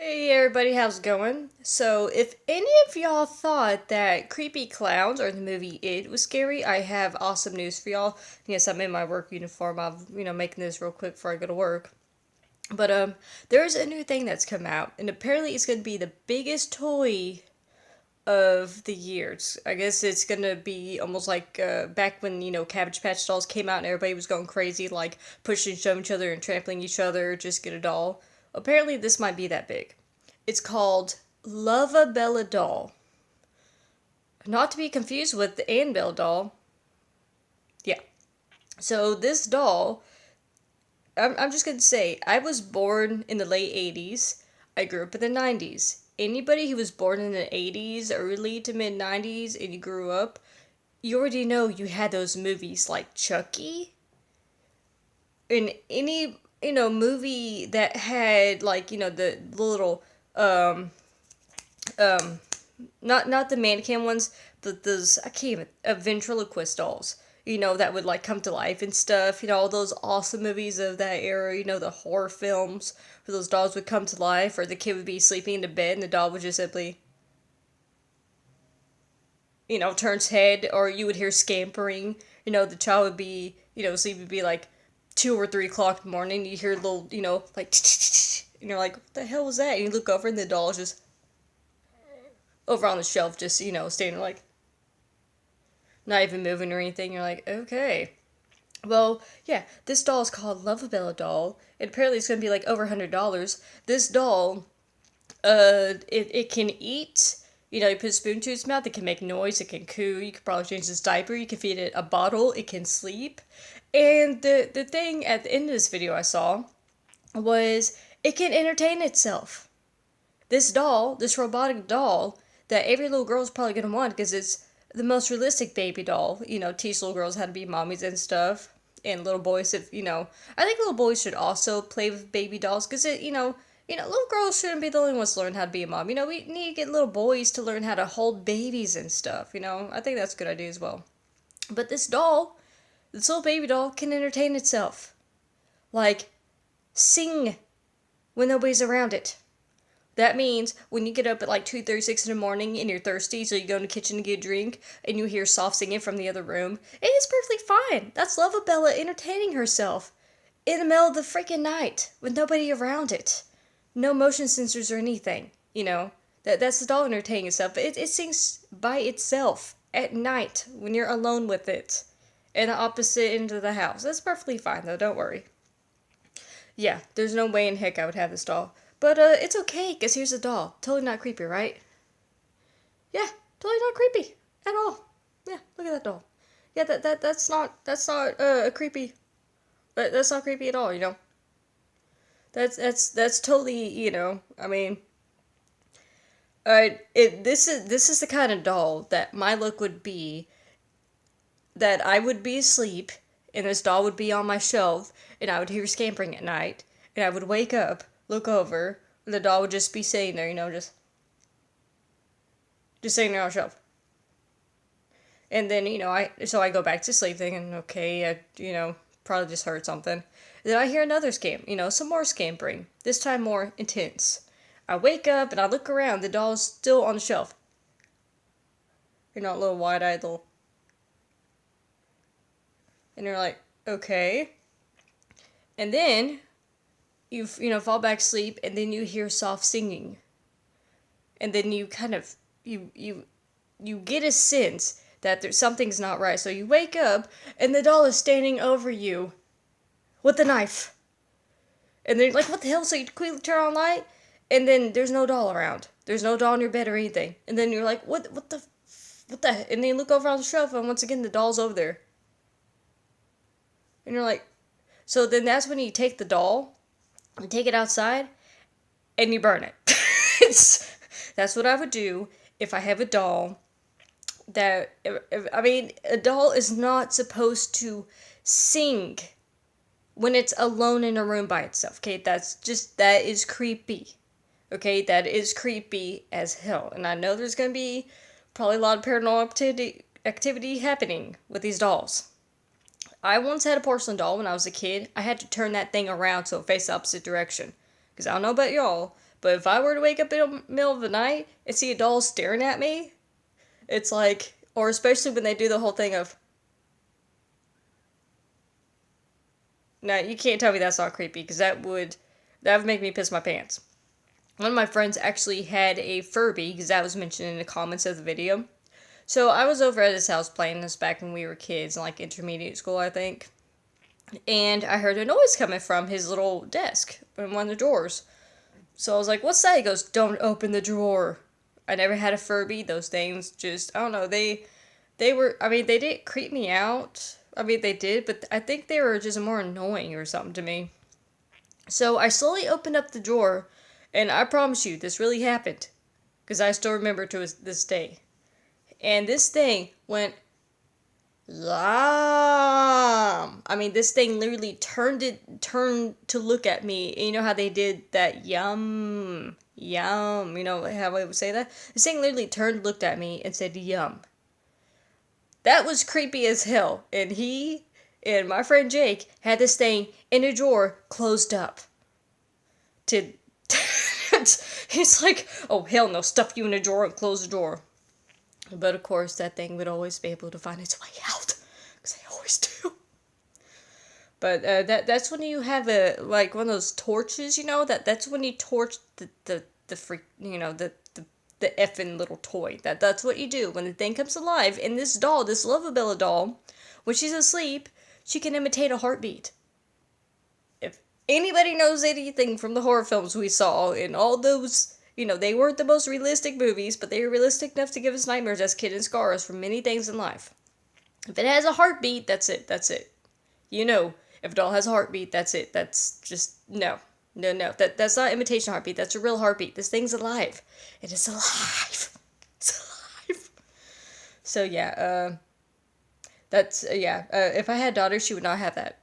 Hey everybody, how's it going? So, if any of y'all thought that creepy clowns or the movie It was scary, I have awesome news for y'all. Yes, I'm in my work uniform. I'm, making this real quick before I go to work. But there's a new thing that's come out, and apparently it's gonna be the biggest toy of the year. I guess it's gonna be almost like back when Cabbage Patch dolls came out and everybody was going crazy, like pushing, shoving each other, and trampling each other. Just get a doll. Apparently, this might be that big. It's called Love-A-Bella doll, not to be confused with the Annabelle doll. Yeah. So this doll, I'm just gonna say, I was born in the late '80s. I grew up in the '90s. Anybody who was born in the '80s, early to mid '90s, and you grew up, you already know you had those movies like Chucky, and any movie that had like the little um um not the mannequin ones, but those I can't even ventriloquist dolls. That would like come to life and stuff. All those awesome movies of that era. The horror films where those dolls would come to life, or the kid would be sleeping in the bed and the doll would just simply, turns head, or you would hear scampering. The child would be, sleep would be like 2 or 3 o'clock in the morning. You hear a little, like, and you're like, what the hell was that? And you look over and the doll is just over on the shelf, just, standing like, not even moving or anything. You're like, okay. Well, yeah, this doll is called Love-A-Bella doll, and apparently it's gonna be like over $100. This doll, it can eat. You put a spoon to its mouth. It can make noise. It can coo. You could probably change its diaper. You can feed it a bottle. It can sleep. And the thing at the end of this video I saw was it can entertain itself. This doll, this robotic doll, that every little girl's probably gonna want because it's the most realistic baby doll. Teach little girls how to be mommies and stuff. And little boys, I think little boys should also play with baby dolls because little girls shouldn't be the only ones to learn how to be a mom. We need to get little boys to learn how to hold babies and stuff. I think that's a good idea as well. But this little baby doll, can entertain itself. Like, sing when nobody's around it. That means when you get up at like 2:36 in the morning and you're thirsty, so you go in the kitchen to get a drink, and you hear soft singing from the other room, it is perfectly fine. That's Love-A-Bella entertaining herself in the middle of the freaking night with nobody around it. No motion sensors or anything. That's the doll entertaining itself. It sings by itself at night when you're alone with it in the opposite end of the house. That's perfectly fine though. Don't worry. Yeah, there's no way in heck I would have this doll. But it's okay, because here's a doll. Totally not creepy, right? Yeah, totally not creepy at all. Yeah, look at that doll. Yeah, that's not a creepy. That's not creepy at all. That's totally, I mean, this is the kind of doll that my look would be, that I would be asleep and this doll would be on my shelf and I would hear scampering at night and I would wake up, look over, and the doll would just be sitting there, just sitting there on the shelf. And then, I go back to sleep thinking, okay, probably just heard something. Then I hear another scam, some more scampering, this time more intense. I wake up and I look around, the doll's still on the shelf. You're not a little wide-eyed little. And you're like, okay. And then you fall back asleep, and then you hear soft singing, and then you kind of you get a sense that something's not right. So you wake up, and the doll is standing over you with a knife, and then you're like, what the hell? So you quickly turn on light, and then there's no doll around. There's no doll in your bed or anything. And then you're like, what the. And then you look over on the shelf, and once again the doll's over there. And you're like, so then that's when you take the doll, you take it outside, and you burn it. That's what I would do if I have a doll I mean, a doll is not supposed to sing when it's alone in a room by itself, okay? That is creepy. Okay, that is creepy as hell. And I know there's gonna be probably a lot of paranormal activity happening with these dolls. I once had a porcelain doll when I was a kid. I had to turn that thing around so it faced the opposite direction. Because I don't know about y'all, But if I were to wake up in the middle of the night and see a doll staring at me, it's like, or especially when they do the whole thing of, no, you can't tell me that's not creepy, because that would make me piss my pants. One of my friends actually had a Furby, because that was mentioned in the comments of the video. So I was over at his house playing this back when we were kids, in like intermediate school, I think. And I heard a noise coming from his little desk in one of the drawers. So I was like, what's that? He goes, don't open the drawer. I never had a Furby. Those things just, I don't know, they were, I mean, they didn't creep me out. I mean, they did, but I think they were just more annoying or something to me. So I slowly opened up the drawer, and I promise you, this really happened. Because I still remember to this day. And this thing went, Yum. I mean, this thing literally turned to look at me. And you know how they did that yum, yum. You know how I would say that? This thing literally turned, looked at me, and said yum. That was creepy as hell. And he and my friend Jake had this thing in a drawer closed up. He's like, oh hell no, stuff you in a drawer and close the drawer. But of course, that thing would always be able to find its way out, because they always do. But that's when you have one of those torches, you know. That's when you torch the freak, you know, the effing little toy. That's what you do when the thing comes alive. And this doll, this Annabella doll, when she's asleep, she can imitate a heartbeat. If anybody knows anything from the horror films we saw in all those. You know, they weren't the most realistic movies, but they were realistic enough to give us nightmares as kids and scar us from many things in life. If it has a heartbeat, that's it. You know, if a doll has a heartbeat, that's it. That's just, no. That's not imitation heartbeat. That's a real heartbeat. This thing's alive. It is alive. It's alive. So, yeah, if I had daughters, she would not have that.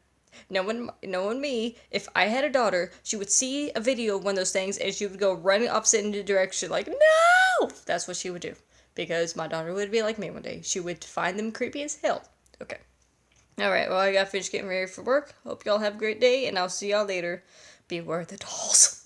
Knowing me, if I had a daughter, she would see a video of one of those things and she would go running opposite in the direction like, no! That's what she would do. Because my daughter would be like me one day. She would find them creepy as hell. Okay. Alright, well, I gotta finish getting ready for work. Hope y'all have a great day, and I'll see y'all later. Beware the dolls.